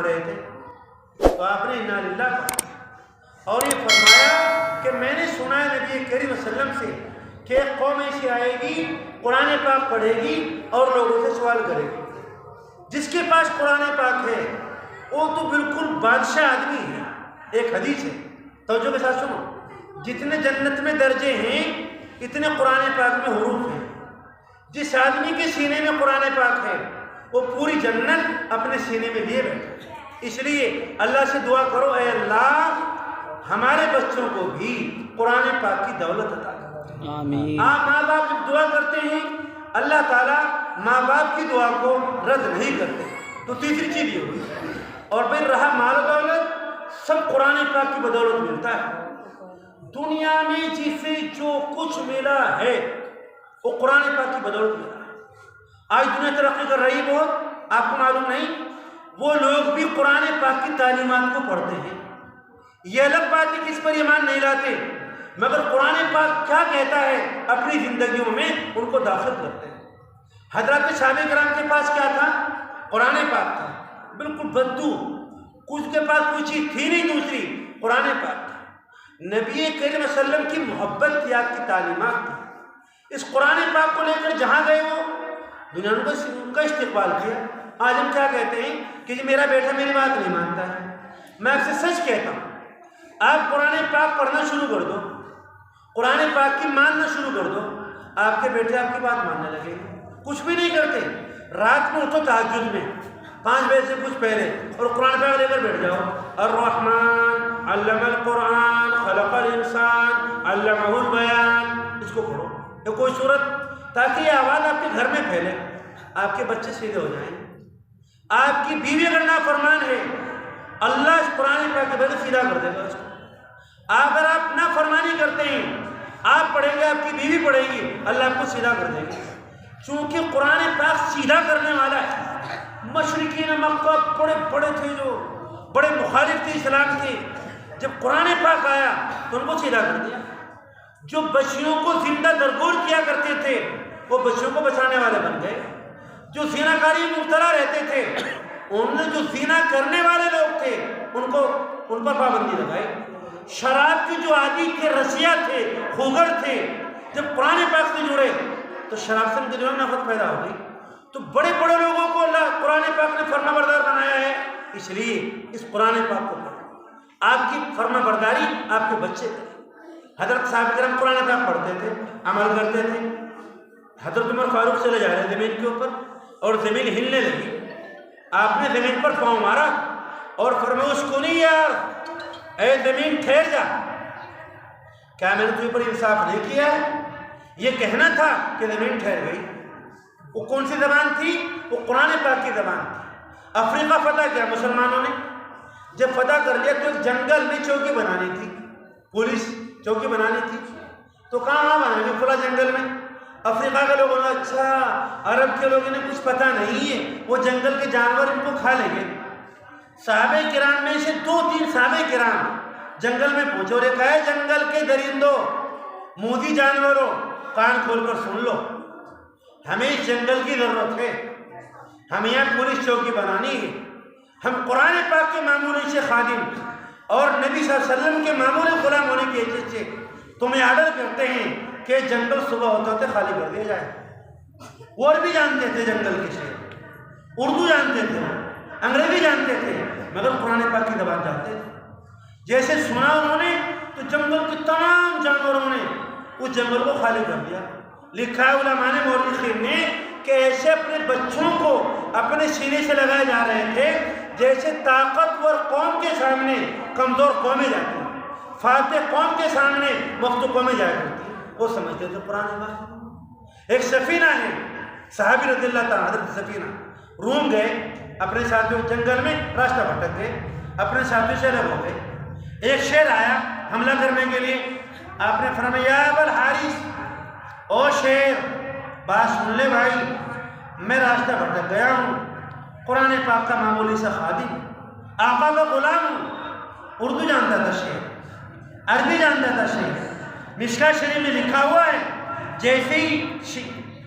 رہے تھے تو آپ نے انا للہ کہا اور یہ فرمایا کہ میں نے سنا ہے نبی کریم صلی اللہ علیہ وسلم سے کہ ایک قوم ایسی آئے گی قرآن پاک پڑھے گی اور لوگوں سے سوال کرے گی. جس کے پاس قرآن پاک ہے وہ تو بالکل بادشاہ آدمی ہے. ایک حدیث ہے, توجہ کے ساتھ سنو, جتنے جنت میں درجے ہیں اتنے قرآن پاک میں حروف ہیں. جس آدمی کے سینے میں قرآن پاک ہے وہ پوری جنت اپنے سینے میں لیے بیٹھے. اس لیے اللہ سے دعا کرو, اے اللہ ہمارے بچوں کو بھی قرآن پاک کی دولت عطا کر. آمین. آپ ماں باپ جب دعا کرتے ہیں اللہ تعالیٰ ماں باپ کی دعا کو رد نہیں کرتے. تو تیسری چیز یہ ہوئی. اور پھر رہا مال و دولت, سب قرآن پاک کی بدولت ملتا ہے. دنیا میں جسے جو کچھ ملا ہے وہ قرآن پاک کی بدولت ملا ہے. آج دنیا ترقی کر رہی ہے بہت, آپ کو معلوم نہیں. وہ لوگ بھی قرآن پاک کی تعلیمات کو پڑھتے ہیں. یہ الگ بات ہے کہ اس پر ایمان نہیں لاتے, مگر قرآن پاک کیا کہتا ہے اپنی زندگیوں میں ان کو داخل کرتے ہیں. حضرات صحابہ کرام کے پاس کیا تھا؟ قرآن پاک تھا. بالکل بدو, کچھ کے پاس کوئی چیز تھی نہیں دوسری, قرآن پاک تھا. نبی کریم صلی اللہ علیہ وسلم کی محبت تھی, آپ کی تعلیمات تھی. اس قرآن پاک کو لے کر جہاں گئے وہ دنیا نے ان کا استقبال کیا. آج ہم کیا کہتے ہیں کہ جی میرا بیٹا میری بات نہیں مانتا ہے. میں آپ سے سچ کہتا ہوں, آپ قرآن پاک پڑھنا شروع کر دو, قرآن پاک کی ماننا شروع کر دو, آپ کے بیٹے آپ کی بات ماننے لگے. کچھ بھی نہیں کرتے, رات میں اٹھو تہجد میں 5 بجے سے کچھ پہلے اور قرآن پاک لے کر بیٹھ جاؤ. الرحمن علم القرآن خلق الانسان علمہ البیان, اس کو پڑھو. یہ کوئی صورت, تاکہ یہ آواز آپ کے گھر میں پھیلے, آپ کے بچے سیدھے ہو جائیں. آپ کی بیوی اگر نافرمان ہے اللہ اس قرآن پاک کے بغیر سیدھا کر دے گا اس کو. اگر آپ نافرمانی کرتے ہیں, آپ پڑھیں گے, آپ کی بیوی پڑھے گی, اللہ آپ کو سیدھا کر دے گی. چونکہ قرآن پاک سیدھا کرنے والا ہے. مشرکین مکہ بڑے بڑے تھے, جو بڑے مخالف تھے اسلام کے, جب قرآن پاک آیا تو ان کو سیدھا کر دیا. جو بچیوں کو زندہ درگور کیا کرتے تھے وہ بچیوں کو بچانے والے بن گئے. جو زنا کاری میں مبتلا رہتے تھے ان نے جو زنا کرنے والے لوگ تھے ان پر پابندی لگائی. شراب کی جو عادی کے رسیا تھے, خوگر تھے, جب قرآن پاک سے جڑے تو شراب سے ان کے دلوں میں نفرت پیدا ہو گئی. تو بڑے بڑے لوگوں کو اللہ قرآن پاک نے فرما بردار بنایا ہے. اس لیے اس قرآن پاک کو پڑھو, آپ کی فرما برداری آپ کے بچے کریں. حضرت صاحب کرام قرآن پاک پڑھتے تھے, عمل کرتے تھے. حضرت عمر فاروق چلے جا رہے زمین کے اوپر اور زمین ہلنے لگی. آپ نے زمین پر پاؤں مارا اور فرمایا اس کو نہیں یار, اے زمین ٹھہر جا, کیا میں نے تجھ پر انصاف نہیں کیا ہے؟ یہ کہنا تھا کہ زمین ٹھہر گئی. وہ کون سی زبان تھی؟ وہ قرآن پاک کی زبان تھی. افریقہ فتح کیا مسلمانوں نے, جب فتح کر لیا تو ایک جنگل میں چوکی بنانی تھی, پولیس چوکی بنانی تھی. تو کہاں بنانی تھی؟ کھلا جنگل میں. افریقہ کے لوگوں نے اچھا عرب کے لوگوں نے کچھ پتہ نہیں ہے, وہ جنگل کے جانور ان کو کھا لیں گے. صحابہ کرام میں سے 2-3 صحابہ کرام جنگل میں پہنچے اور یہ کہا جنگل کے درندوں, مودی جانوروں, کان کھول کر سن لو, ہمیں اس جنگل کی ضرورت ہے, ہمیں یہاں پولیس چوکی بنانی ہے. ہم قرآن پاک کے معمولی سے خادم اور نبی صلی اللہ علیہ وسلم کے معمولی غلام ہونے کی حیثیت سے تمہیں آرڈر کرتے ہیں کہ جنگل صبح ہوتا ہوتے خالی کر دیا جائے. وہ عربی جانتے تھے, جنگل کے شعر, اردو جانتے تھے, انگریزی جانتے تھے, مگر قرآن پاک کی زبان جانتے تھے. جیسے سنا انہوں نے تو جنگل کے تمام جانوروں نے اس جنگل کو خالی کر دیا. لکھا ہے علماء نے, مورخین نے, کہ ایسے اپنے بچوں کو اپنے سینے سے لگائے جا رہے تھے جیسے طاقتور قوم کے سامنے کمزور قومیں جاتی ہیں, فاتح قوم کے سامنے مفتو قومیں جایا کرتی ہیں. وہ سمجھتے تھے قرآن پاک. ایک سفینہ ہے, صحابی رضی اللہ تعالیٰ, حضرت سفینہ روم گئے, اپنے ساتھیوں جنگل میں راستہ بھٹک گئے, اپنے ساتھیوں سے الگ ہو گئے. ایک شیر آیا حملہ کرنے کے لیے, آپ نے فرمایا یا ابا الحارث, او شیر بات سن لے بھائی, میں راستہ بھٹک گیا ہوں, قرآن پاک کا معمولی سا خادم, آقا کا غلام ہوں. اردو جانتا تھا شیر, عربی جانتا تھا شیر. مشکاہ شریف میں لکھا ہوا ہے جیسے ہی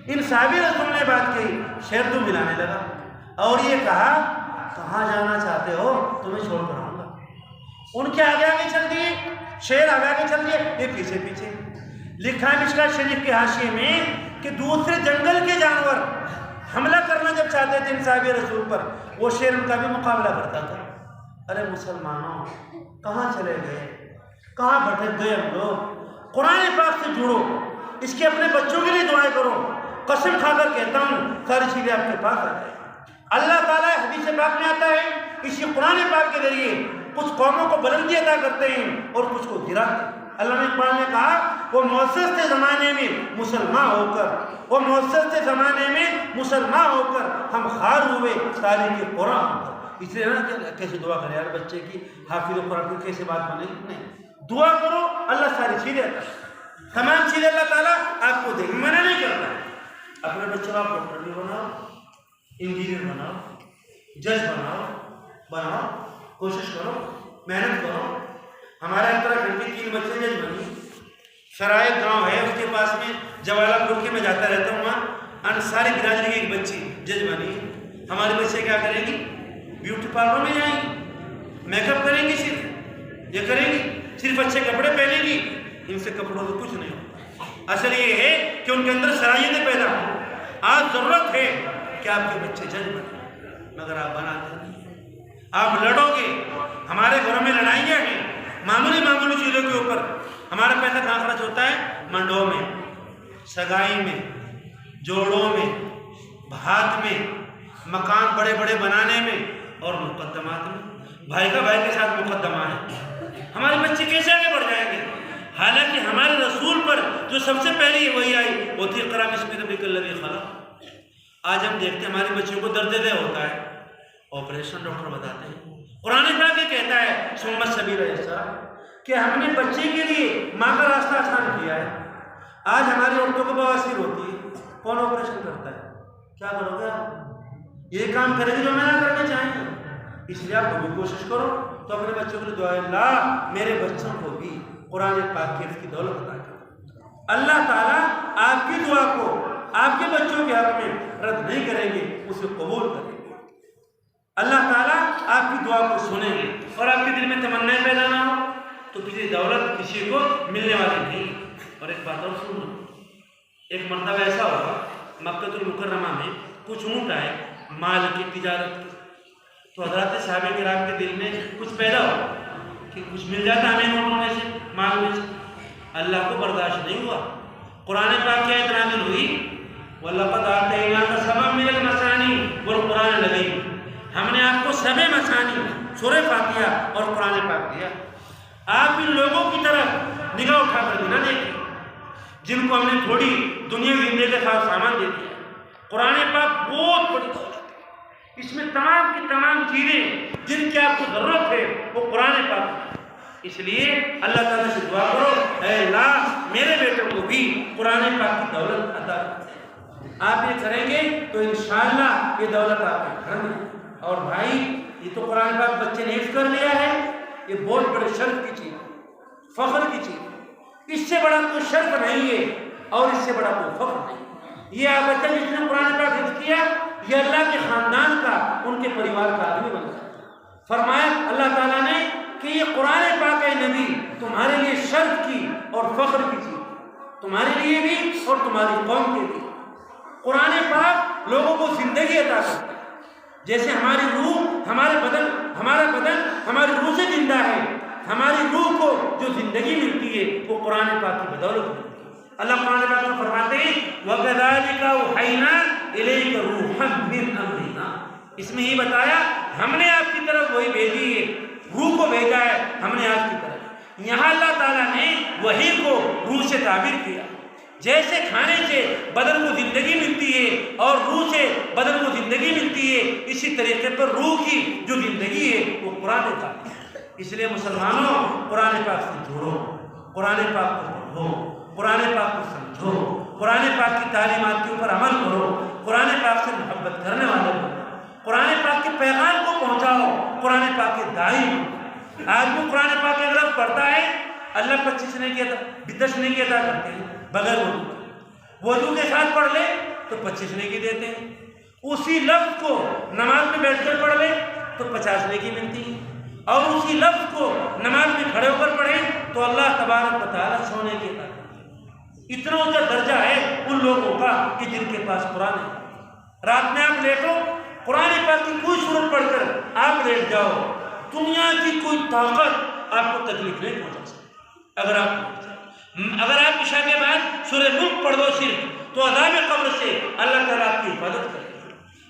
ان صحابی رسول نے بات کہی شیر تو ملانے لگا اور یہ کہا کہاں جانا چاہتے ہو؟ تمہیں چھوڑ کر آؤں گا۔ ان کے آگے آگے چل دیے، شیر آگے آگے چل دیے، یہ پیچھے پیچھے۔ لکھا ہے مشکوٰۃ شریف کے حاشیے میں کہ دوسرے جنگل کے جانور حملہ کرنا جب چاہتے تھے صحابہ رسول پر، وہ شیر ان کا بھی مقابلہ کرتا تھا۔ ارے مسلمانوں، کہاں چلے گئے؟ کہاں بھٹک گئے ہم لوگ؟ قرآن پاک سے جڑو، اس کے اپنے بچوں کے لیے دعائیں کرو۔ قسم کھا کر کہتا ہوں ساری چیزیں آپ کے پاس آ جائیں۔ اللہ تعالیٰ حدیث پاک میں آتا ہے اسی قرآن پاک کے ذریعے کچھ قوموں کو بلندی عطا کرتے ہیں اور کچھ کو گراتے ہیں۔ اللہ نے قرآن میں کہا وہ معزز تھے زمانے میں مسلمان ہو کر، وہ معزز تھے زمانے میں مسلمان ہو کر ہم خار ہوئے تاریخ قرآن پر۔ اس لیے نا کیسے دعا کرے یار بچے کی حافظ قرآن کی کیسے بات بنے؟ نہیں، دعا کرو، اللہ ساری چیزیں عطا کرے، تمام چیزیں اللہ تعالیٰ آپ کو دے گی، منع نہیں کرتا۔ اپنے بچوں کو آپ ڈاکٹر بھی بناؤ، انجینئر بناؤ، جج بناؤ، کوشش کرو، محنت کرو۔ ہمارا اتراکھنڈ کی 3 بچے جج بنی، سرائے گاؤں ہے اس کے پاس میں جوالا پور کے میں جاتا رہتا ہوں، وہاں انصاری برادری کی ایک بچی جج بنی۔ ہمارے بچے کیا کریں گی؟ بیوٹی پارلر میں جائیں گی، میک اپ کریں گی، صرف یہ کریں گی، صرف اچھے کپڑے پہنیں گی۔ ان سے کپڑوں سے کچھ نہیں ہوتا۔ اصل یہ ہے کہ ان کے اندر صلاحیتیں پیدا ہوں۔ آج ضرورت ہے کہ آپ کے بچے جج بنیں، مگر آپ بناتے نہیں، آپ لڑو گے۔ ہمارے گھروں میں لڑائیاں ہیں معمولی چیزوں کے اوپر۔ ہمارا پیسہ کہاں خرچ ہوتا ہے؟ منڈوں میں، سگائی میں، جوڑوں میں، بھات میں، مکان بڑے بڑے بنانے میں اور مقدمات میں۔ بھائی کا بھائی کے ساتھ مقدمہ ہے۔ ہمارے بچے کیسے آگے بڑھ جائیں گے؟ حالانکہ ہمارے رسول پر جو سب سے پہلی وہی آئی وہ تھی اقرأ بسم ربک الذی خلق۔ آج ہم دیکھتے ہیں ہمارے بچوں کو درد دل ہوتا ہے، آپریشن ڈاکٹر بتاتے ہیں۔ قرآن پاک یہ کہتا ہے ثم السبیل یسرا، کہ ہم نے بچے کے لیے ماں کا راستہ آسان کیا ہے۔ آج ہماری عورتوں کو بواسیر ہوتی ہے، کون آپریشن کرتا ہے؟ کیا کرو گے آپ؟ یہ کام کریں گے جو میں نہ کرنا چاہیں گے۔ اس لیے آپ بھی کوشش کرو تو اپنے بچوں کے لیے دعا، اللہ میرے بچوں کو بھی قرآن پاک کی دولت عطا کرے۔ اللہ تعالیٰ آپ کی دعا کو آپ کے بچوں کے حق میں رد نہیں کریں گے، اسے قبول کریں گے۔ اللہ تعالیٰ آپ کی دعا کو سنیں گے اور آپ کے دل میں تمنائیں پیدا نہ ہو تو کسی دولت کسی کو ملنے والی نہیں۔ اور ایک بات اور سن لو، ایک مرتبہ ایسا ہوگا مکہ المکرمہ میں کچھ اونٹ آئے مال کی تجارت کی، تو حضرات صحابہ کرام کے دل میں کچھ پیدا ہوا کہ کچھ مل جاتا ہمیں اونٹوں میں سے، مال میں سے۔ اللہ کو برداشت نہیں ہوا۔ قرآن پاک کیا نازل ہوئی؟ وَلَقَدْ آتَيْنَاكَ سَبْعًا مِنَ الْمَثَانِي وَالْقُرْآنِ الْعَظِيمِ، ہم نے آپ کو سبع مثانی، سورہ فاتحہ اور قرآن پاک دیا۔ آپ ان لوگوں کی طرف نگاہ اٹھا کر نہ دیکھیں جن کو ہم نے تھوڑی دنیا زندگی کے ساتھ سامان دے دیا۔ قرآن پاک بہت بڑی دولت ہے، اس میں تمام کی تمام چیزیں جن کی آپ کو ضرورت ہے وہ قرآن پاک ہے۔ اس لیے اللہ تعالیٰ سے دعا کرو، اے اللہ میرے بیٹوں کو بھی قرآن پاک کی دولت عطا کرے۔ آپ یہ کریں گے تو انشاءاللہ یہ دولت آپ کے گھر میں۔ اور بھائی یہ تو قرآن پاک بچے نے حفظ کر لیا ہے، یہ بہت بڑے شرف کی چیز ہے، فخر کی چیز ہے۔ اس سے بڑا کوئی شرف نہیں ہے اور اس سے بڑا کوئی فخر نہیں۔ یہ آپ بچہ جس نے قرآن پاک حفظ کیا، یہ اللہ کے خاندان کا، ان کے پریوار کا آدمی بن جاتا ہے۔ فرمایا اللہ تعالیٰ نے کہ یہ قرآن پاک ہے نبی تمہارے لیے شرف کی اور فخر کی چیز، تمہارے لیے بھی اور تمہاری قوم کے لیے۔ قرآن پاک لوگوں کو زندگی عطا کرتا ہے، جیسے ہماری روح، ہمارا بدن ہماری روح سے زندہ ہے، ہماری روح کو جو زندگی ملتی ہے وہ قرآن پاک کی بدولت ملتی ہے۔ اللہ قرآن پاک میں فرماتے ہیں وَكَذَلِكَ أَوْحَيْنَا إِلَيْكَ رُوحًا مِّنْ أَمْرِنَا، اس میں ہی بتایا ہم نے آپ کی طرف وہی بھیجی ہے، روح کو بھیجا ہے ہم نے آپ کی طرف۔ یہاں اللہ تعالیٰ نے وحی کو روح سے تعبیر کیا۔ جیسے کھانے سے بدن کو زندگی ملتی ہے اور روح سے بدن کو زندگی ملتی ہے، اسی طریقے پر روح کی جو زندگی ہے وہ قرآن پاک ہے۔ اس لیے مسلمانوں قرآن پاک سے جڑو، قرآن پاک کو پڑھو، قرآن پاک کو سمجھو، قرآن پاک کی تعلیمات کے اوپر عمل کرو، قرآن پاک سے محبت کرنے والے بنو، قرآن پاک کے پیغام کو پہنچاؤ، قرآن پاک کے داعی بنو۔ آدمی قرآن پاک کے اگر پڑھتا ہے اللہ 25 نہیں کہتا، 10 نہیں کہتا کرتے ہیں بغیر وضو کے، وضو کے ساتھ پڑھ لے تو 25 نہیں کی دیتے ہیں، اسی لفظ کو نماز میں بیٹھ کر پڑھ لے تو 50 نیکی ملتی ہے، اور اسی لفظ کو نماز میں کھڑے ہو کر پڑھیں تو اللہ تبارک و تعالیٰ سونے کے عطا۔ اتنا اونچا درجہ ہے ان لوگوں کا کہ جن کے پاس قرآن ہے۔ رات میں آپ لیٹو، قرآن پاک کی کوئی سورت پڑھ کر آپ لیٹ جاؤ، دنیا کی کوئی طاقت آپ کو تکلیف نہیں پہنچا سکتی۔ اگر آپ عشاء کے بعد سورہ ملک پڑھ دو صرف تو عذاب قبر سے اللہ تعالیٰ آپ کی حفاظت کرے۔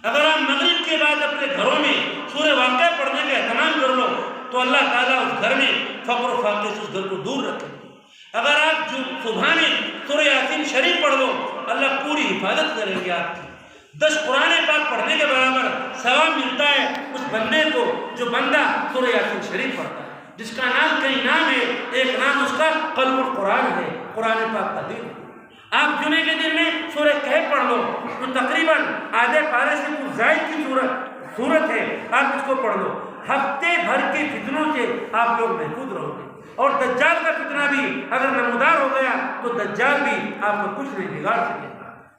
اگر آپ مغرب کے بعد اپنے گھروں میں سورہ واقعہ پڑھنے کا اہتمام کر لو تو اللہ تعالیٰ اس گھر میں فقر و فاقے سے اس گھر کو دور رکھے۔ اگر آپ صبح میں سورہ یاسین شریف پڑھ لو اللہ پوری حفاظت کریں گے آپ کی۔ 10 قرآن پاک پڑھنے کے برابر ثواب ملتا ہے اس بندے کو جو بندہ سورہ یاسین شریف پڑھتا ہے، جس کا نام کئی نام ہے، ایک نام اس کا قلب القرآن ہے، قرآن پاک کا دل۔ آپ جمعے کے دن میں سورہ کہف پڑھ لو تو تقریباً آدھے پارے سے کچھ زائد کی صورت ہے، آپ اس کو پڑھ لو، ہفتے بھر کے فتنوں سے آپ لوگ محفوظ رہو گے۔ اور دجال کا فتنہ بھی اگر نمودار ہو گیا تو دجال بھی آپ کو کچھ نہیں بگاڑ سکے۔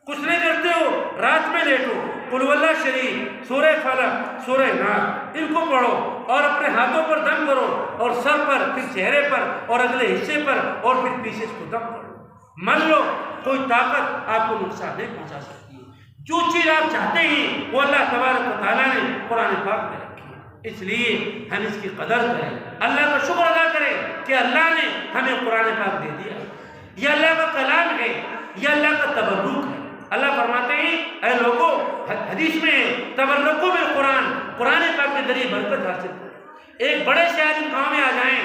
کچھ نہیں کرتے ہو، رات میں لیٹو، قل هو اللہ شریف، سورہ فلق، سورہ ناس، ان کو پڑھو اور اپنے ہاتھوں پر دم کرو اور سر پر، پھر چہرے پر اور اگلے حصے پر اور پھر پیچھے اس کو دم کرو۔ مان لو کوئی طاقت آپ کو نقصان نہیں پہنچا سکتی ہے۔ جو چیز آپ چاہتے ہیں وہ اللہ تبارک و تعالیٰ نے قرآن پاک میں رکھی ہے، اس لیے ہم اس کی قدر کریں، اللہ کا شکر ادا کریں کہ اللہ نے ہمیں قرآن پاک دے دیا۔ یہ اللہ کا کلام ہے، یہ اللہ کا تبرک ہے۔ اللہ فرماتے ہیں اے لوگوں، حدیث میں تبرکوا بالقرآن، قرآن پاک کے ذریعے برکت حاصل کریں۔ ایک بڑے سے عالم گاؤں میں آ جائیں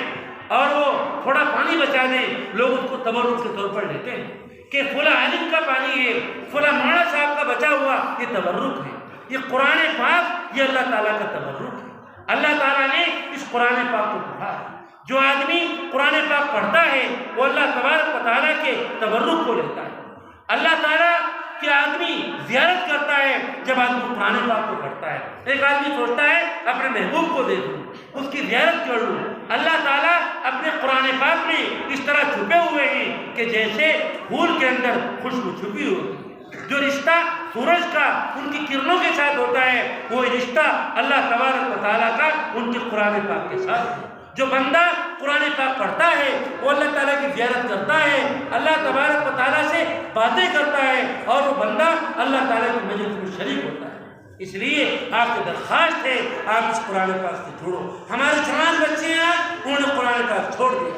اور وہ تھوڑا پانی بچا دیں، لوگ اس کو تبرک کے طور پر لیتے ہیں کہ فلاں عالم کا پانی ہے، فلاں مولانا صاحب کا بچا ہوا، یہ تبرک ہے۔ یہ قرآن پاک یہ اللہ تعالیٰ کا تبرک ہے۔ اللہ تعالیٰ نے اس قرآن پاک کو پڑھا ہے۔ جو آدمی قرآن پاک پڑھتا ہے وہ اللہ تبارک و تعالیٰ کے تبرک کو لیتا ہے۔ اللہ تعالیٰ کہ آدمی زیارت کرتا ہے جب آدمی قرآن پاک کو پڑھتا ہے۔ ایک آدمی سوچتا ہے اپنے محبوب کو دیکھوں، اس کی زیارت کر لوں۔ اللہ تعالیٰ اپنے قرآن پاک میں اس طرح چھپے ہوئے ہیں کہ جیسے پھول کے اندر خوشبو چھپی ہوتی ہے۔ جو رشتہ سورج کا ان کی کرنوں کے ساتھ ہوتا ہے وہ رشتہ اللہ تبارک و تعالیٰ کا ان کے قرآن پاک کے ساتھ ہے۔ جو بندہ قرآن پاک پڑھتا ہے وہ اللہ تعالیٰ کی زیارت کرتا ہے، اللہ تبارک و تعالیٰ سے باتیں کرتا ہے اور وہ بندہ اللہ تعالیٰ کی مجلس میں شریک ہوتا ہے۔ اس لیے آپ کی درخواست ہے آپ اس قرآن پاک سے چھوڑو۔ ہمارے جوان بچے ہیں انہوں نے قرآن پاک چھوڑ دیا،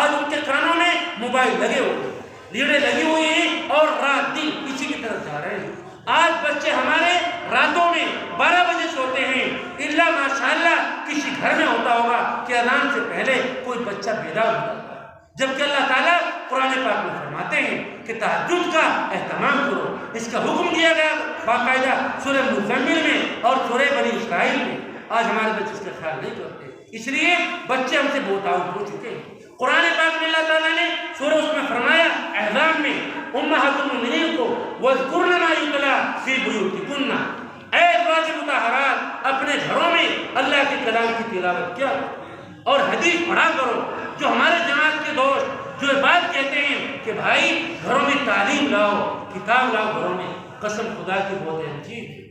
آج ان کے کانوں میں موبائل لگے ہوئے، لیڑے لگی ہوئی ہیں اور رات دن اسی کی طرف جا رہے ہیں۔ آج بچے ہمارے راتوں میں 12 بجے سوتے ہیں، اللہ ماشاءاللہ کسی گھر میں ہوتا ہوگا کہ اذان سے پہلے کوئی بچہ بیدار ہو جاتا ہے، جبکہ اللہ تعالیٰ قرآن پاک میں فرماتے ہیں کہ تہجد کا اہتمام کرو۔ اس کا حکم دیا گیا باقاعدہ سورہ مزمل میں اور سورہ بنی اسرائیل میں۔ آج ہمارے بچے اس کا خیال نہیں کرتے، اس لیے بچے ہم سے بہت آؤٹ ہو چکے ہیں۔ قرآن پاک میں اللہ تعالیٰ نے سورہ اس میں فرمایا احزاب میں امہات المؤمنین کو وَاذْكُرْنَ مَا يُتْلَىٰ فِي بُيُوتِكُنَّ، اے ازواج مطہرات اپنے گھروں میں اللہ کے کلام کی تلاوت کیا اور حدیث پڑھا کرو۔ جو ہمارے جماعت کے دوست جو بات کہتے ہیں کہ بھائی گھروں میں تعلیم لاؤ، کتاب لاؤ گھروں میں، قسم خدا کی بہت اہم چیز ہے۔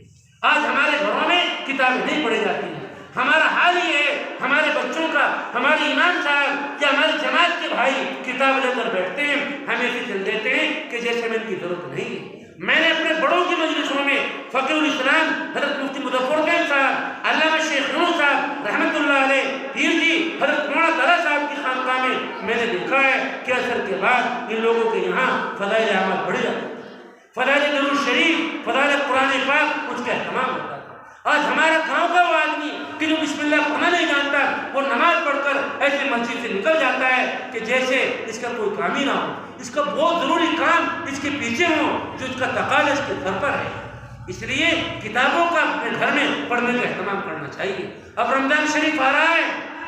آج ہمارے گھروں میں کتابیں نہیں پڑھی جاتی ہیں۔ ہمارا حال یہ ہے ہمارے بچوں کا، ہمارے امام صاحب یا ہماری جماعت کے بھائی کتاب لے کر بیٹھتے ہیں، ہمیں سے چل دیتے ہیں کہ جیسے میں ان کی ضرورت نہیں ہے۔ میں نے اپنے بڑوں کی مجلسوں میں فقیہ الاسلام حضرت مفتی مظفر خان صاحب، علامہ شیخ نور صاحب رحمۃ اللہ علیہ، پیر جی حضرت مولانا طلحہ صاحب کی خانقاہ میں نے دیکھا ہے کہ اثر کے بعد ان لوگوں کے یہاں فضائل اعمال بڑھ جاتے ہیں، فضائل درود شریف، فضائل قرآن پاک اس کا اہتمام ہوتا ہے۔ آج ہمارا گاؤں کا وہ آدمی کہ جو بسم اللہ پڑھنا نہیں جانتا وہ نماز پڑھ کر ایسے مسجد سے نکل جاتا ہے کہ جیسے اس کا کوئی کام ہی نہ ہو، اس کا بہت ضروری کام اس کے پیچھے ہو جو اس کا تقاضا اس کے سر پر ہے۔ اس لیے کتابوں کا اپنے گھر میں پڑھنے کا اہتمام کرنا چاہیے۔ اب رمضان شریف آ رہا ہے،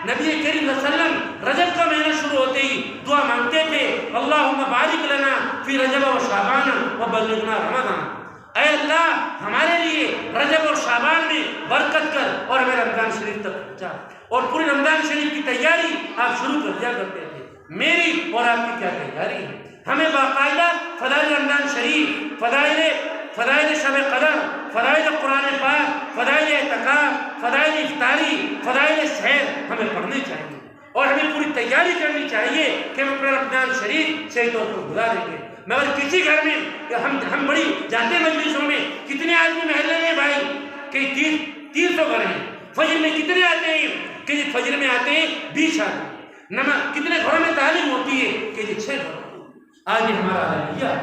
نبی کریم صلی اللہ علیہ وسلم رجب کا مہینہ شروع ہوتے ہی دعا مانگتے تھے اللہم بارک لنا فی رجب و شعبان و بلغنا رمضان، اے اللہ ہمارے لیے رجب اور شعبان میں برکت کر اور ہمیں رمضان شریف تک پہنچا۔ اور پوری رمضان شریف کی تیاری آپ شروع کر دیا کرتے تھے۔ میری اور آپ کی کیا تیاری ہے؟ ہمیں باقاعدہ فضائل رمضان شریف، فضائل شب قدر، فضائل قرآن پاک، فضائل اعتکاف، فضائل افطاری، فضائل سحر ہمیں پڑھنی چاہیے اور ہمیں پوری تیاری کرنی چاہیے کہ ہم اپنا رمضان شریف صحیح طور پر گزاریں گے۔ مگر کسی گھر میں ہم بڑی جاتے مجلسوں میں کتنے آدمی محلے میں بھائی کہ 300 گھر ہیں، فجر میں کتنے آتے ہیں کہ فجر میں آتے ہیں 20 آدمی، کتنے گھروں میں تعلیم ہوتی ہے کہ 6 گھر۔ آج ہمارا حال ہے،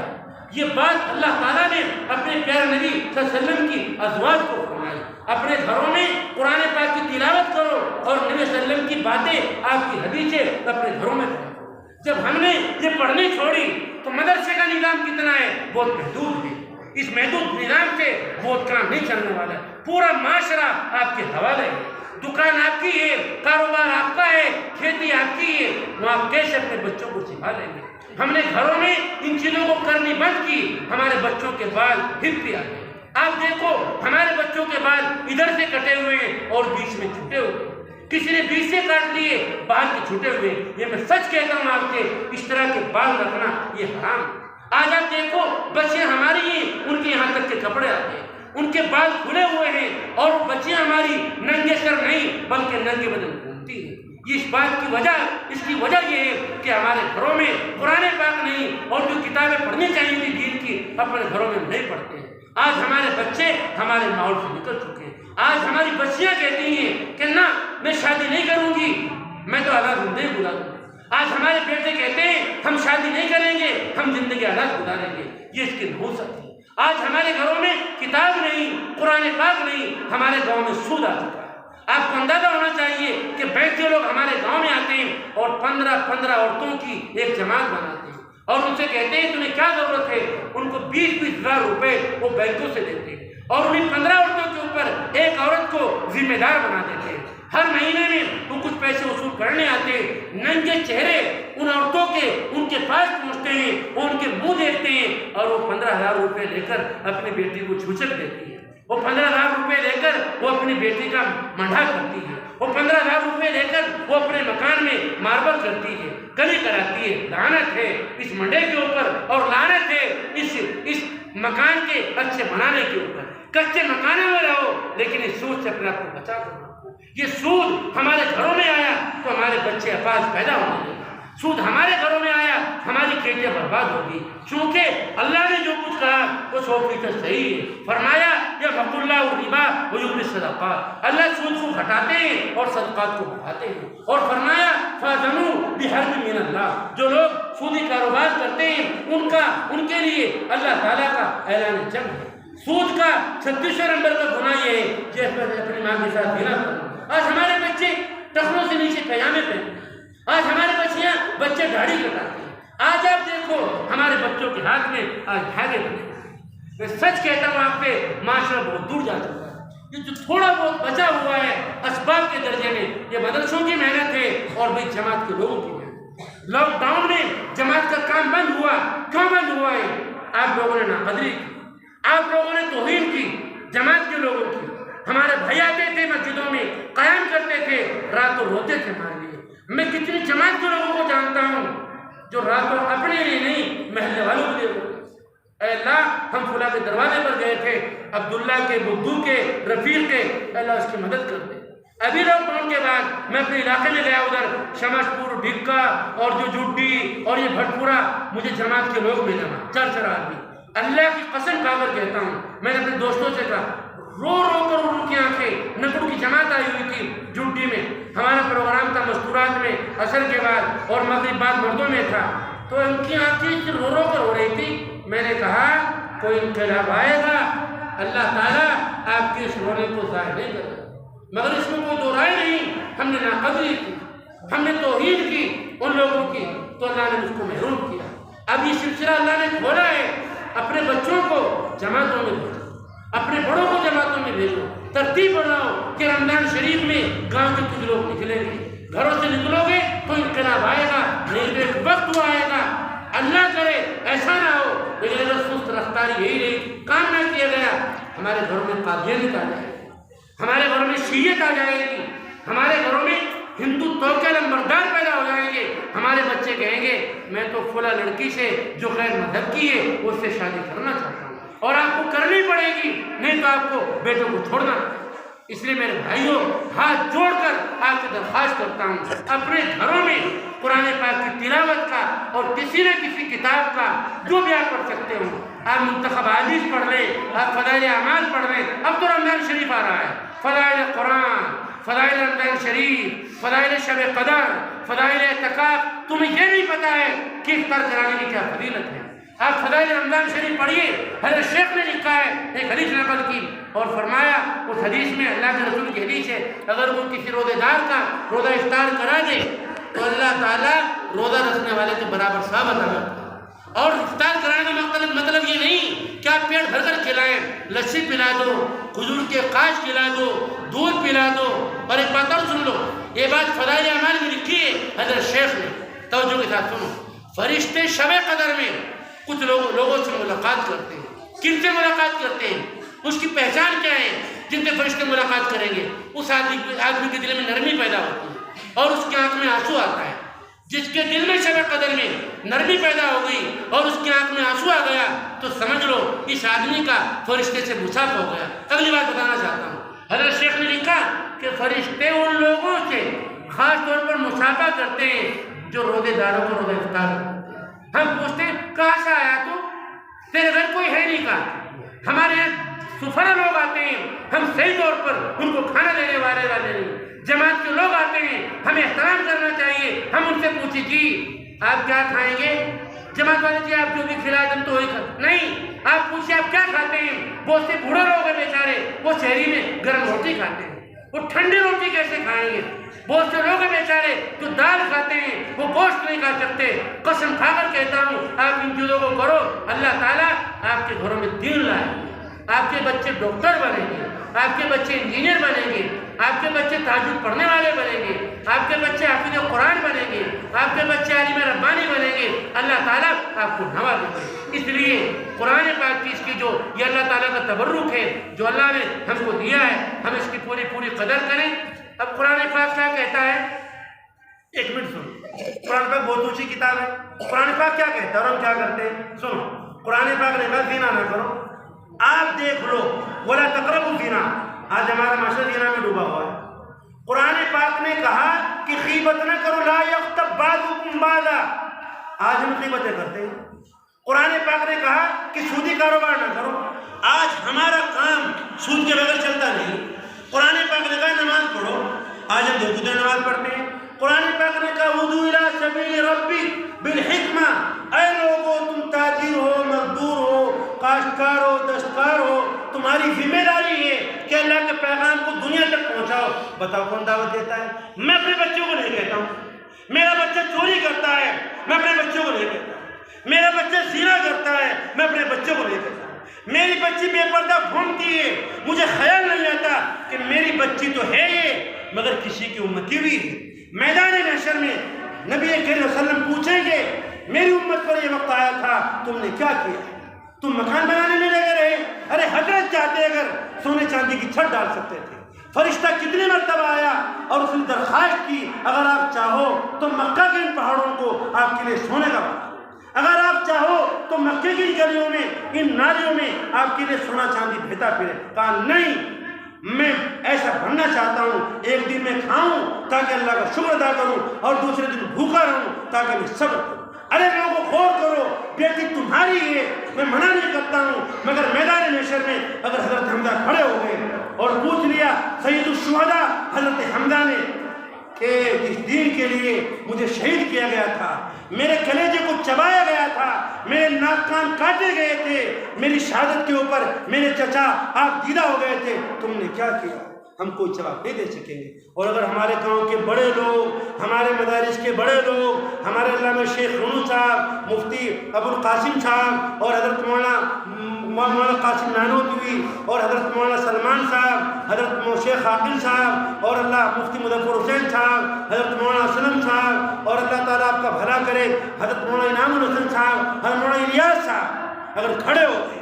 یہ بات اللہ تعالیٰ نے اپنے پیارے نبی صلی اللہ علیہ وسلم کی ازواج کو فرمائی، اپنے گھروں میں قرآن پاک کی تلاوت کرو اور نبی صلی اللہ علیہ وسلم کی باتیں، آپ کی حدیثیں اپنے گھروں میں پڑھو۔ جب ہم نے یہ پڑھنی چھوڑی تو مدرسے کا نظام کتنا ہے؟ بہت محدود ہے۔ اس محدود نظام سے بہت کام نہیں چلنے والا ہے، پورا معاشرہ آپ کے حوالے ہے، دکان آپ کی ہے، کاروبار آپ کا ہے، کھیتی آپ کی ہے، وہ آپ کیسے اپنے بچوں کو سنبھالیں گے؟ ہم نے گھروں میں ان چیزوں کو کرنی بند کی، ہمارے بچوں کے بال ہلتے آ گئے۔ آپ دیکھو ہمارے بچوں کے بال ادھر سے کٹے ہوئے ہیں اور بیچ میں چھٹے ہوئے، کسی نے بیچ سے کاٹ لیے، بال کے چھٹے ہوئے۔ یہ میں سچ کہتا ہوں آپ سے، اس طرح کے بال رکھنا یہ حرام ہے۔ آج آپ دیکھو بچے ہماری ہیں، ان کے یہاں تک کے کپڑے آتے ہیں، ان کے بال کھلے ہوئے ہیں، اور بچیاں ہماری ننگے سر نہیں بلکہ ننگے بدن گھومتی ہیں۔ اس بات کی وجہ، اس کی وجہ یہ ہے کہ ہمارے گھروں میں قرآن پاک نہیں، اور جو کتابیں پڑھنی چاہیے تھی دین کی اپنے گھروں میں نہیں پڑھتے ہیں۔ آج ہمارے بچے ہمارے ماحول سے نکل چکے ہیں۔ آج ہماری بچیاں کہتی ہیں کہ نہ میں شادی نہیں کروں گی، میں تو الگ زندگی گزاروں گی۔ آج ہمارے بیٹے کہتے ہیں ہم شادی نہیں کریں گے، ہم زندگی الگ گزاریں گے۔ یہ اس کی نحوست ہے۔ آج ہمارے گھروں میں کتاب نہیں، قرآن پاک نہیں، ہمارے گاؤں میں سود آ چکا ہے۔ آپ کو اندازہ ہونا چاہیے کہ بینک کے لوگ ہمارے گاؤں میں آتے ہیں اور 15 عورتوں کی ایک جماعت بناتے ہیں اور ان سے کہتے ہیں تمہیں کیا ضرورت ہے، ان کو 20 ہزار روپے وہ بینکوں سے دیتے ہیں اور انہیں 15 عورتوں کے اوپر ایک عورت کو ذمہ دار بنا دیتے ہیں۔ ہر مہینے میں وہ کچھ پیسے وصول کرنے آتے ہیں، ننگے چہرے ان عورتوں کے ان کے پاس پہنچتے ہیں، وہ ان کے منہ دیکھتے ہیں اور وہ 15,000 روپے لے کر اپنی بیٹی کو جھوچک دیتی ہے۔ وہ 15,000 روپے لے کر وہ اپنی بیٹی کا منڈا کرتی ہے، وہ 15,000 روپے لے کر وہ اپنے مکان میں ماربل کرتی ہے، کلی کراتی ہے۔ لعنت ہے اس منڈے کے اوپر اور لعنت ہے اس مکان کے اچھے بنانے کے اوپر۔ کچے مکانوں میں رہو لیکن اس سود سے اپنے آپ کو بچا کرو۔ یہ سود ہمارے گھروں میں آیا تو ہمارے بچے افاظ پیدا ہونے لگے۔ سود ہمارے گھروں میں آیا ہماری کھیتیاں برباد ہوگی، چونکہ اللہ نے جو کچھ کہا وہ 100% صحیح ہے۔ فرمایا یمحق اللہ الربا ویربی الصدقات، اللہ سود کو گھٹاتے ہیں اور صدقات کو بڑھاتے ہیں۔ اور فرمایا فاذنوا بحرب من اللہ، جو لوگ سودی کاروبار کرتے ہیں ان کے لیے اللہ تعالیٰ کا اعلان جنگ ہے۔ سود کا 36 نمبر کا گناہ یہ ہے کہ اپنی ماں کے ساتھ زنا کرنا۔ آج ہمارے بچے ٹخنوں سے نیچے پیجامے پہنتے ہیں، آج ہمارے بچے داڑھی کٹاتے ہیں۔ آج آپ دیکھو ہمارے بچوں کے ہاتھ میں آج دھاگے بنے ہیں۔ میں سچ کہتا ہوں آپ پہ معاشرہ بہت دور جا چکا ہے۔ یہ جو تھوڑا بہت بچا ہوا ہے اسباب کے درجے میں، یہ مدرسوں کی محنت ہے اور بھائی جماعت کے لوگوں کی محنت۔ لاک ڈاؤن میں جماعت کا کام بند ہوا، کیوں بند ہوا ہے؟ آپ لوگوں نے ناقدری کی، آپ لوگوں نے توہین کی جماعت کے لوگوں کی۔ ہمارے بھائی آتے تھے مسجدوں میں قیام کرتے تھے، راتوں روتے تھے ہمارے لیے۔ میں کتنی جماعت کے لوگوں کو جانتا ہوں جو راتوں اپنے لیے نہیں محلے والوں کے لیے روتے۔ اے اللہ ہم فلاں کے دروازے پر گئے تھے، عبداللہ کے، بدو کے، رفیق کے، اللہ اس کی مدد کر دے۔ ابھی لاک ڈاؤن کے بعد میں اپنے علاقے میں گیا، ادھر شمش پور، ڈھکا اور جو جڈی اور یہ بھٹپورا، مجھے جماعت کے لوگ ملے وہاں 4 آدمی۔ اللہ کی قسم کھا کر کہتا ہوں، میں نے اپنے دوستوں سے کہا، رو رو کر ان کی آنکھیں، نکڑ کی جماعت آئی ہوئی تھی جڈی میں، ہمارا پروگرام تھا مستورات میں عصر کے بعد اور مغرب بعد مردوں میں تھا، تو ان کی آنکھیں رو رو کر ہو رہی تھی۔ میں نے کہا کوئی انقلاب آئے گا، اللہ تعالیٰ آپ کے اس رونے کو ظاہر نہیں کرے گا، مگر اس میں کوئی دو رائے نہیں۔ ہم نے ناقدری کی، ہم نے توہین کی ان لوگوں کی، تو اللہ نے اس کو محروم کیا۔ اب یہ سلسلہ اللہ نے کھولا ہے، اپنے بچوں کو جماعتوں میں بھیجو، اپنے بڑوں کو جماعتوں میں بھیجو، ترتیب بناؤ کہ رمضان شریف میں گاؤں کے کچھ لوگ نکلیں گے، گھروں سے نکلو گے تو انقلاب آئے گا، نہیں تو ایک وقت آئے گا، اللہ کرے ایسا نہ ہو لیکن اگر سست رفتاری یہی رہی، کام نہ کیا گیا، ہمارے گھروں میں قادیانیت آ جائے گی، ہمارے گھروں میں شیعیت آ جائے گی، ہمارے گھروں میں ہندو توقع نمبردار پیدا ہو جائیں گے۔ ہمارے بچے کہیں گے میں تو فلاں لڑکی سے جو غیر مذہب کی ہے اس سے شادی کرنا چاہتا ہوں، اور آپ کو کرنی پڑے گی، نہیں تو آپ کو بیٹوں کو چھوڑنا۔ اس لیے میرے بھائیوں، ہاتھ جوڑ کر آپ سے درخواست کرتا ہوں، اپنے گھروں میں قرآن پاک کی تلاوت کا اور کسی نہ کسی کتاب کا جو بھی آپ پڑھ سکتے ہو، آپ منتخب حدیث پڑھ لیں، آپ فضائل اعمال پڑھ لیں۔ اب تو رمضان شریف آ رہا ہے، فضائل قرآن، فضائل رمضان شریف، فضائل شب قدر، فضائل اعتکاف۔ تمہیں یہ نہیں پتا ہے کہ افطار کرانے کی کیا فضیلت ہے۔ آپ فضائل رمضان شریف پڑھیے، حضرت شیخ نے لکھا ہے، ایک حدیث نقل کی اور فرمایا، اس حدیث میں اللہ کے رسول کی حدیث ہے، اگر وہ کسی روزے دار کا روزہ افطار کرا دے تو اللہ تعالیٰ روزہ رکھنے والے کے برابر ثواب عطا کرتا ہے۔ اور افطار کرانے کا مطلب یہ نہیں کہ آپ پیٹ بھر کر کھلائیں، لسی پلا دو، کھجور کے قاش کھلا دو، دودھ پلا دو۔ اور ایک بات اور سن لو، یہ بات فضائل اعمال میں لکھی ہے حضرت شیخ نے، توجہ کے ساتھ سنو۔ فرشتے شب قدر میں کچھ لوگوں سے ملاقات کرتے ہیں۔ کن سے ملاقات کرتے ہیں؟ اس کی پہچان کیا ہے جن سے فرشتے ملاقات کریں گے؟ اس آدمی کے دل میں نرمی پیدا ہوتی ہے اور اس کی آنکھ میں آنسو آتا ہے۔ جس کے دل میں شب قدر میں نرمی پیدا ہو گئی اور اس کی آنکھ میں آنسو آ گیا تو سمجھ لو اس آدمی کا فرشتے سے مصافحہ ہو گیا۔ اگلی بات بتانا چاہتا ہوں، حضرت شیخ نے لکھا کہ فرشتے ان لوگوں سے خاص طور پر مصافحہ کرتے ہیں جو روزے داروں کو روزہ افطار کرتے ہیں۔ ہم پوچھتے ہیں کہاں سے آیا تو؟ تیرے گھر کوئی ہے نہیں کہا؟ ہمارے یہاں سفرا لوگ آتے ہیں، ہم صحیح طور پر ان کو کھانا دینے والے نہیں۔ جماعت کے لوگ آتے ہیں، ہمیں احترام کرنا چاہیے۔ ہم ان سے پوچھیں جی آپ کیا کھائیں گے؟ جماعت والے جی آپ جو بھی کھلائے ہم تو وہی کھاتے نہیں۔ آپ پوچھیں آپ کیا کھاتے ہیں؟ بہت سے بوڑھے لوگ ہیں بیچارے، وہ شہری میں گرم روٹی کھاتے ہیں، وہ ٹھنڈی روٹی کیسے کھائیں گے؟ بہت سے لوگ ہیں بیچارے جو دال کھاتے ہیں، وہ گوشت نہیں کھا سکتے۔ قسم کھا کر کہتا ہوں آپ ان چیزوں کو کرو، اللہ تعالیٰ آپ کے گھروں میں دین لائے، آپ کے بچے ڈاکٹر بنیں گے، آپ کے بچے انجینئر بنیں گے، آپ کے بچے تہجد پڑھنے والے بنیں گے، آپ کے بچے حافظ قرآن بنیں گے، آپ کے بچے عالم ربانی بنیں گے۔ اللہ تعالیٰ آپ کو نواز دیں گے۔ اس لیے قرآن پاک کی اس کی جو یہ اللہ تعالیٰ کا تبرک ہے جو اللہ نے ہم کو دیا ہے، ہم اس کی پوری قدر کریں۔ اب قرآن پاک کیا کہتا ہے؟ ایک منٹ سنو، قرآن پاک بہت اونچی کتاب ہے۔ قرآن پاک کیا کہتا ہے اور ہم کیا کرتے ہیں؟ سنو، قرآن پاک نے کہا زنا نہ کرو۔ آپ دیکھ لو ولا تقربوا الزنا، آج ہمارا معاشرہ زنا میں ڈوبا ہوا ہے۔ قرآن پاک نے کہا کہ غیبت نہ کرو، لا یغتب بعضکم بعضا، آج ہم غیبتیں کرتے ہیں۔ قرآن پاک نے کہا کہ سودی کاروبار نہ کرو، آج ہمارا کام سود کے بغیر چلتا نہیں۔ قرآن پاک نے کہا نماز پڑھو، آج ہم بے نماز پڑھتے ہیں۔ قرآن پاک نے کہا ادعو الی سبیل ربک بالحکمہ، اے لوگو تم تاجر ہو، مزدور ہو، کاشتکار ہو، دستکار ہو، تمہاری ذمہ داری ہے کہ اللہ کے پیغام کو دنیا تک پہنچاؤ۔ بتاؤ کون دعوت دیتا ہے؟ میں اپنے بچوں کو نہیں کہتا ہوں، میرا بچہ چوری کرتا ہے میں اپنے بچوں کو نہیں کہتا، میرا بچہ زنا کرتا ہے میں اپنے بچوں کو نہیں کہتا، میری بچی بے پردہ گھومتی ہے، مجھے خیال نہیں آتا کہ میری بچی تو ہے یہ مگر کسی کی امتی بھی ہے۔ میدان محشر میں نبی کریم صلی اللہ علیہ وسلم پوچھیں گے میری امت پر یہ وقت آیا تھا تم نے کیا کیا؟ تم مکان بنانے میں لگے رہے؟ ارے حضرت چاہتے اگر سونے چاندی کی چھت ڈال سکتے تھے۔ فرشتہ کتنے مرتبہ آیا اور اس نے درخواست کی اگر آپ چاہو تو مکہ کے ان پہاڑوں کو آپ کے لیے سونے کا بنا، اگر آپ چاہو تو مکے کی گلیوں میں ان نالیوں میں آپ کے لیے سونا چاندی بہتا پھرے۔ کہا نہیں، میں ایسا بننا چاہتا ہوں ایک دن میں کھاؤں تاکہ اللہ کا شکر ادا کروں اور دوسرے دن بھوکا رہوں تاکہ میں صبر کروں۔ ارے لوگوں غور کرو، بیٹی تمہاری ہے، میں منع نہیں کرتا ہوں، مگر میدان محشر میں اگر حضرت حمزہ کھڑے ہو گئے اور پوچھ لیا سید الشہداء حضرت حمزہ نے کہ جس دین کے لیے مجھے شہید کیا گیا تھا، میرے کلیجے کو چبایا گیا تھا، میرے ناک کان کاٹے گئے تھے، میری شہادت کے اوپر میرے چچا آپ دیدہ ہو گئے تھے، تم نے کیا کیا؟ ہم کوئی جواب نہیں دے سکیں گے۔ اور اگر ہمارے گاؤں کے بڑے لوگ، ہمارے مدارس کے بڑے لوگ، ہمارے علامہ شیخ رونو صاحب، مفتی ابو القاسم صاحب اور حضرت مولانا قاسم نانوتوی اور حضرت مولانا سلمان صاحب، حضرت شیخ عاقل صاحب اور اللہ مفتی مظفر حسین صاحب، حضرت مولانا اسلم صاحب اور اللہ تعالیٰ آپ کا بھلا کرے حضرت مولانا انعام الحسن صاحب، حضرت مولانا الیاس صاحب اگر کھڑے ہوتے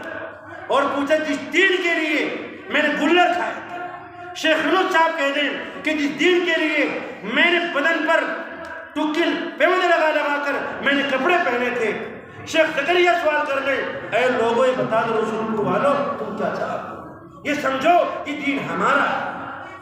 اور پوچھے جس دین کے لیے میں نے گلر کھائے، شیخ رونو صاحب کہہ دیں کہ جس دین کے لیے میں نے بدن پر ٹکل پیوندے لگا کر میں نے کپڑے پہنے تھے، شیخ زکریا سوال کر لے، اے لوگوں یہ بتا دو رسول کو والو تم کیا چاہتے ہو؟ یہ سمجھو یہ دین ہمارا ہے،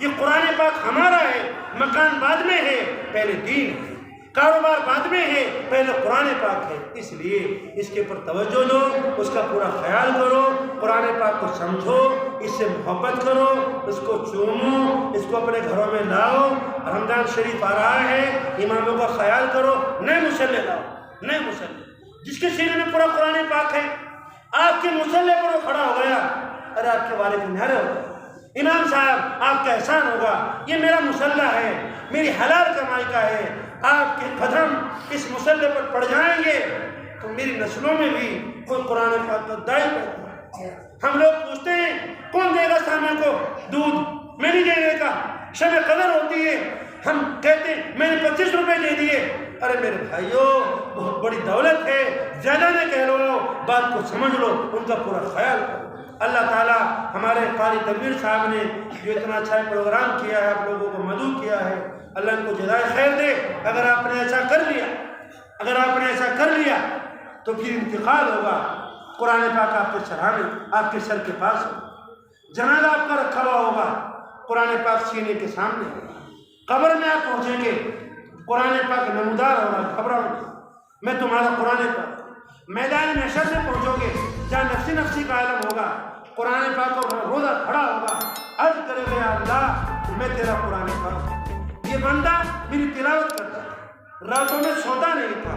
یہ قرآن پاک ہمارا ہے، مکان بعد میں ہے، پہلے دین ہے، کاروبار بعد میں ہے، پہلے قرآن پاک ہے۔ اس لیے اس کے پر توجہ دو، اس کا پورا خیال کرو، قرآن پاک کو سمجھو، اس سے محبت کرو، اس کو چومو، اس کو اپنے گھروں میں لاؤ۔ رمضان شریف آ رہا ہے، اماموں کا خیال کرو، نئے مصلے لاؤ، نئے مصلے، جس کے سینے میں پورا قرآن پاک ہے، آپ کے مصلے پر وہ کھڑا ہو گیا، ارے آپ کے والد نہرے ہو گئے، امام صاحب آپ کا احسان ہوگا، یہ میرا مصلہ ہے، میری حلال کمائی کا ہے، آپ کے قدم اس مصلے پر پڑ جائیں گے تو میری نسلوں میں بھی کوئی قرآن پاک کا دائی پیدا ہوگا۔ ہم لوگ پوچھتے ہیں کون دے گا سامنے کو دودھ؟ میں نہیں دینے کا، شب قدر ہوتی ہے، ہم کہتے ہیں میں نے 25 روپے دے دیے، ارے میرے بھائیو بہت بڑی دولت ہے، زیادہ نہ کہہ لو، بات کو سمجھ لو، ان کا پورا خیال کرو۔ اللہ تعالیٰ ہمارے قاری تنویر صاحب نے جو اتنا اچھا پروگرام کیا ہے، آپ لوگوں کو مدعو کیا ہے، اللہ ان کو جزائے خیر دے۔ اگر آپ نے ایسا کر لیا، اگر آپ نے ایسا کر لیا تو پھر انتقال ہوگا، قرآن پاک آپ کے سرانے، آپ کے سر کے پاس ہوگا، جنازہ آپ کا رکھا ہوا ہوگا، قرآن پاک سینے کے سامنے ہوگا، قبر میں آپ پہنچیں گے، قرآن پاک نمودار ہوگا خبروں میں تمہارا قرآن پاک، میدان محشر میں پہنچو گے جہاں نفسی نفسی کا عالم ہوگا، قرآن پاک اور روزہ کھڑا ہوگا، عرض کرے گا یا اللہ میں تیرا قرآن پاک، یہ بندہ میری تلاوت کرتا تھا، راتوں میں سوتا نہیں تھا،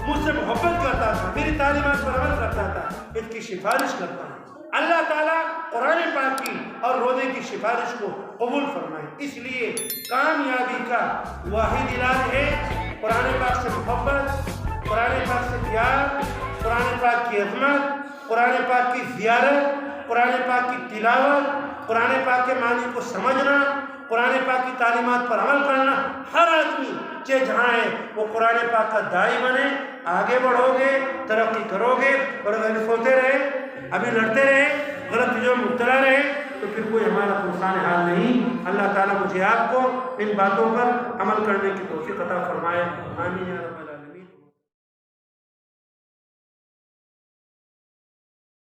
مجھ سے محبت کرتا تھا، میری تعلیمات پر عمل کرتا تھا، اس کی سفارش کرتا ہوں۔ اللہ تعالیٰ قرآن پاک کی اور روزے کی سفارش کو قبول فرمائے۔ اس لیے کامیابی کا واحد علاج ہے قرآن پاک سے محبت، قرآن پاک سے پیار، قرآن پاک کی عظمت، قرآن پاک کی زیارت، قرآن پاک کی تلاوت، قرآن پاک کے معنی کو سمجھنا، قرآن پاک کی تعلیمات پر عمل کرنا۔ ہر آدمی چاہے جہاں ہے وہ قرآن پاک کا داعی بنے، آگے بڑھو گے، ترقی کرو گے، اور اگر سوتے رہے، ابھی لڑتے رہے، غلط چیزوں میں مبتلا رہے تو پھر کوئی ہمارا پرسان حال نہیں۔ اللہ تعالیٰ مجھے آپ کو ان باتوں پر عمل کرنے کی توفیق عطا فرمائے، آمین یا رب العالمین۔